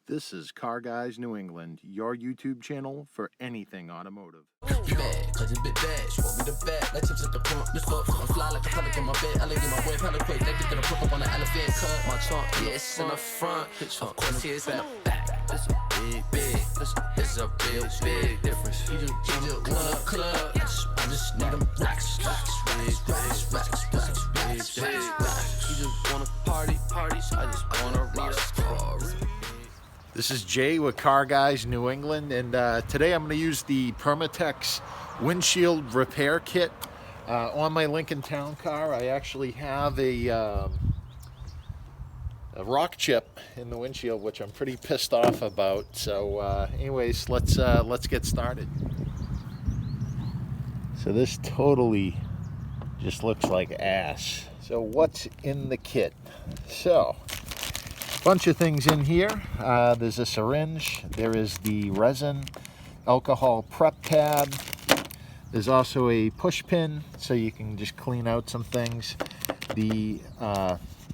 This is Car Guys New England, your YouTube channel for anything automotive. You bad, cause it's bit bad. She want me the bag, like chips at the front. Lift up, I'm fly like a pelic in my bed. I like get my way, hella quick. They get the pop up on the elephant cut. My trunk, yeah, it's in the front. Of course, it's in the back. This a big, this a real big difference. You just want a club. I just need them racks. You just want a party. I just want a rock star. This is Jay with Car Guys New England, and today I'm going to use the Permatex windshield repair kit on my Lincoln Town Car. I actually have a rock chip in the windshield, which I'm pretty pissed off about. So anyways, let's get started. So this totally just looks like ass. So what's in the kit? So bunch of things in here. There's a syringe, there is the resin alcohol prep pad, there's also a push pin so you can just clean out some things, the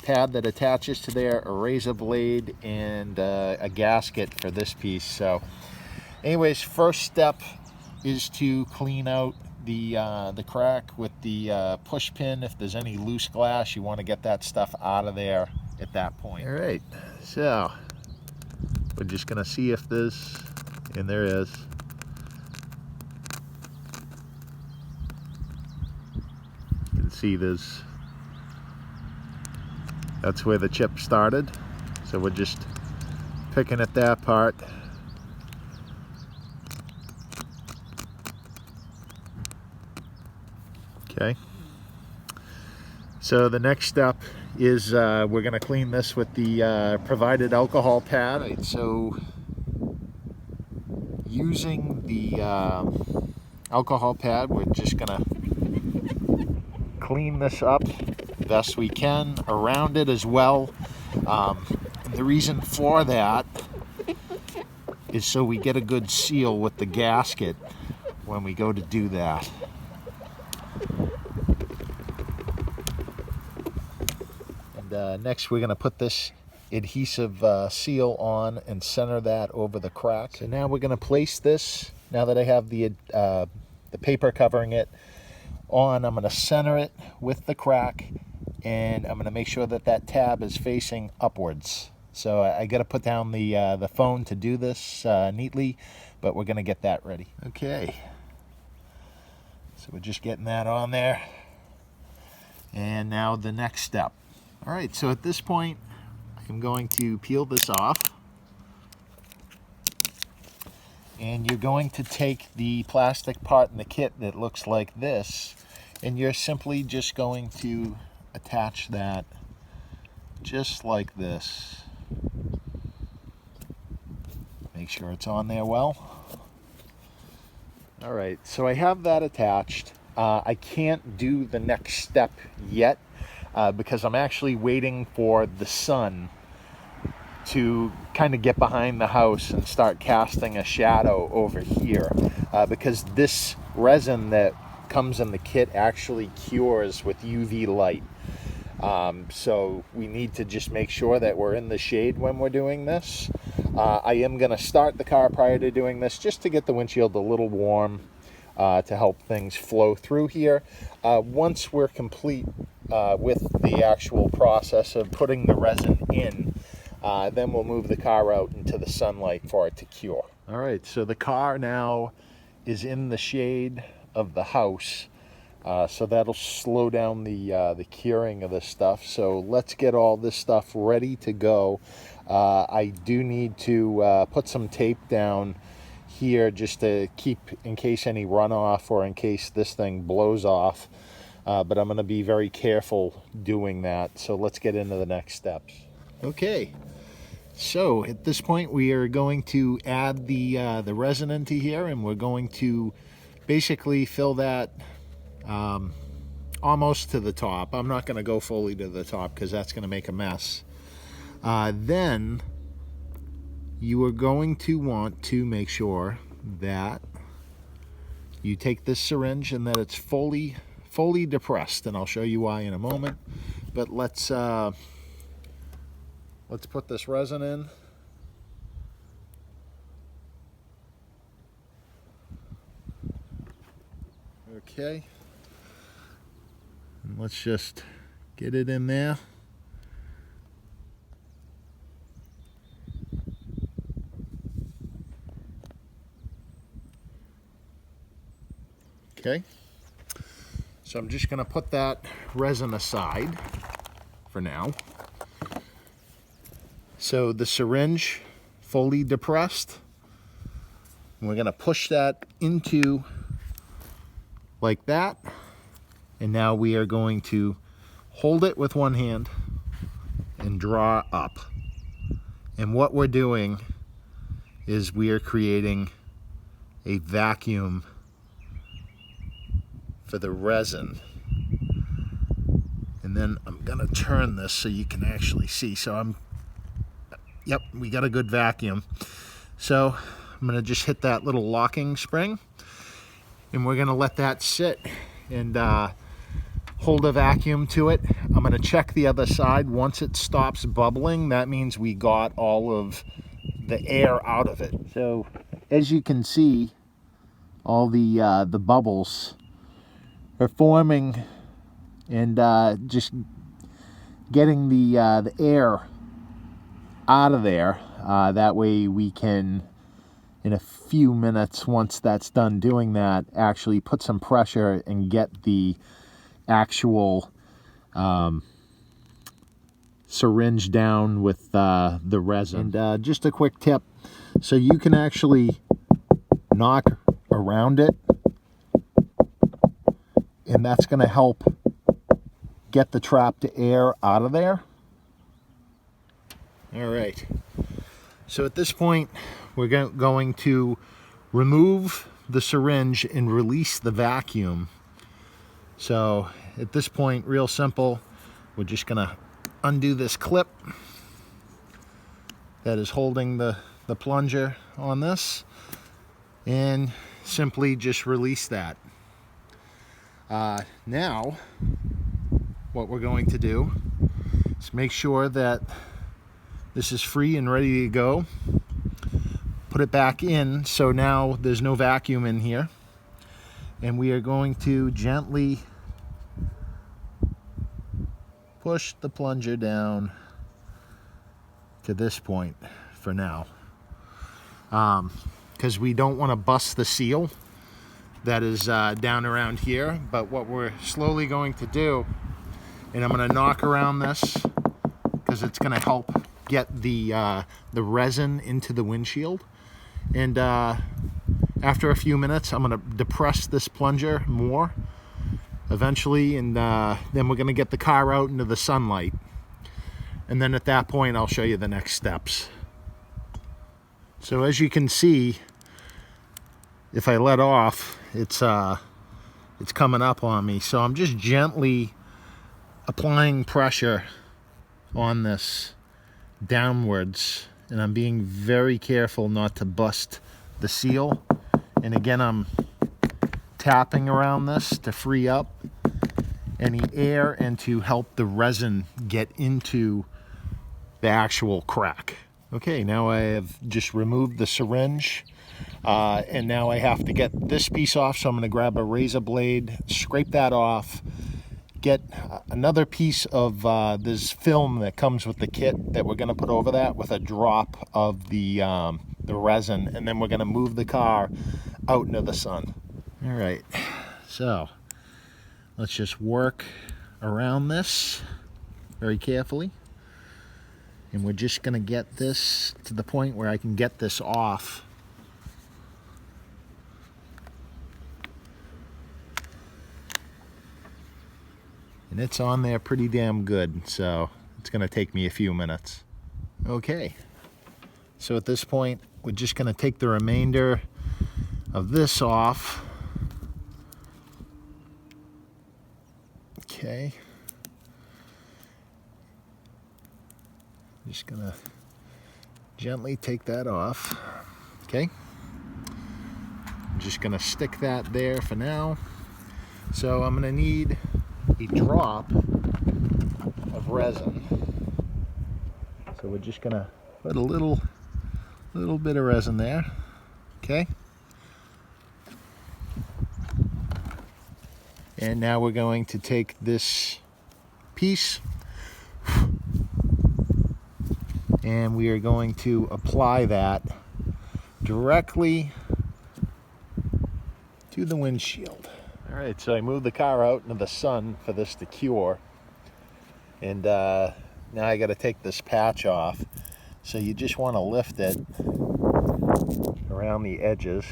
pad that attaches to there, a razor blade, and a gasket for this piece. So anyways, first step is to clean out the crack with the push pin. If there's any loose glass, you want to get that stuff out of there at that point. All right, so we're just gonna see if there's, and there is. You can see there's, that's where the chip started. So we're just picking at that part. Okay. So the next step is we're going to clean this with the provided alcohol pad. Right, so using the alcohol pad, we're just going to clean this up best we can around it as well. The reason for that is so we get a good seal with the gasket when we go to do that. Next we're going to put this adhesive seal on and center that over the crack. So now we're going to place this, now that I have the paper covering it on, I'm going to center it with the crack, and I'm going to make sure that that tab is facing upwards. So I got to put down the phone to do this neatly, but we're going to get that ready. Okay, so we're just getting that on there, and now the next step. All right, so at this point, I'm going to peel this off. And you're going to take the plastic part in the kit that looks like this, and you're simply just going to attach that just like this. Make sure it's on there well. All right, so I have that attached. I can't do the next step yet, because I'm actually waiting for the sun to kind of get behind the house and start casting a shadow over here, because this resin that comes in the kit actually cures with UV light. So we need to just make sure that we're in the shade when we're doing this. I am going to start the car prior to doing this just to get the windshield a little warm, to help things flow through here. Once we're complete with the actual process of putting the resin in, then we'll move the car out into the sunlight for it to cure. All right, so the car now is in the shade of the house, so that'll slow down the curing of this stuff. So let's get all this stuff ready to go. I do need to put some tape down here just to keep in case any runoff or in case this thing blows off. But I'm going to be very careful doing that. So let's get into the next steps. Okay, so at this point we are going to add the resin into here, and we're going to basically fill that almost to the top. I'm not going to go fully to the top because that's going to make a mess. Then you are going to want to make sure that you take this syringe and that it's fully depressed, and I'll show you why in a moment. But let's put this resin in. Okay. And let's just get it in there. Okay. So I'm just going to put that resin aside for now. So the syringe fully depressed. And we're going to push that into like that. And now we are going to hold it with one hand and draw up. And what we're doing is we are creating a vacuum for the resin. And then I'm gonna turn this so you can actually see. So yep, we got a good vacuum. So I'm gonna just hit that little locking spring and we're gonna let that sit and hold a vacuum to it. I'm gonna check the other side. Once it stops bubbling, that means we got all of the air out of it. So as you can see, all the bubbles are forming and just getting the air out of there. That way we can, in a few minutes, once that's done doing that, actually put some pressure and get the actual syringe down with the resin. And just a quick tip, so you can actually knock around it, and that's going to help get the trapped air out of there. All right, so at this point we're going to remove the syringe and release the vacuum. So at this point, real simple, we're just going to undo this clip that is holding the plunger on this and simply just release that. Now what we're going to do is make sure that this is free and ready to go. Put it back in, so now there's no vacuum in here, and we are going to gently push the plunger down to this point for now, because we don't want to bust the seal that is down around here. But what we're slowly going to do, and I'm going to knock around this because it's going to help get the resin into the windshield. And after a few minutes, I'm going to depress this plunger more eventually, and then we're going to get the car out into the sunlight. And then at that point, I'll show you the next steps. So as you can see, if I let off, it's coming up on me. So I'm just gently applying pressure on this downwards, and I'm being very careful not to bust the seal. And again, I'm tapping around this to free up any air and to help the resin get into the actual crack. Okay, now I have just removed the syringe, and now I have to get this piece off. So I'm going to grab a razor blade, scrape that off, get another piece of this film that comes with the kit that we're going to put over that with a drop of the resin, and then we're going to move the car out into the sun. All right, so let's just work around this very carefully, and we're just going to get this to the point where I can get this off. And it's on there pretty damn good, so it's going to take me a few minutes. Okay, so at this point, we're just going to take the remainder of this off. Okay. Just going to gently take that off. Okay. I'm just going to stick that there for now. So I'm going to need a drop of resin. So we're just gonna put a little bit of resin there. Okay. And now we're going to take this piece and we are going to apply that directly to the windshield. All right, so I moved the car out into the sun for this to cure. And now I got to take this patch off. So you just want to lift it around the edges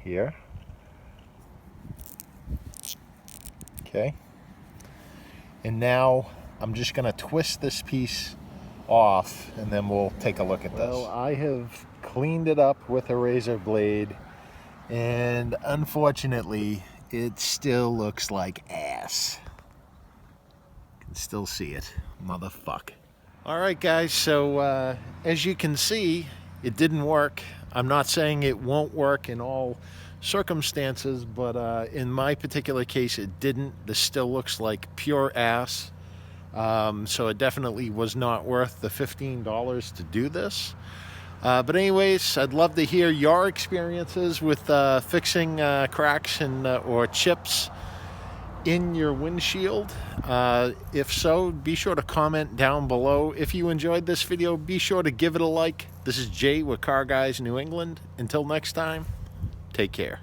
here. Okay. And now I'm just going to twist this piece off and then we'll take a look at this. Well, I have cleaned it up with a razor blade and unfortunately it still looks like ass. You can still see it. Motherfuck. All right, guys, so as you can see, it didn't work. I'm not saying it won't work in all circumstances, but in my particular case, it didn't. This still looks like pure ass. So it definitely was not worth the $15 to do this. But anyways, I'd love to hear your experiences with fixing cracks and or chips in your windshield. If so, be sure to comment down below. If you enjoyed this video, be sure to give it a like. This is Jay with Car Guys New England. Until next time, take care.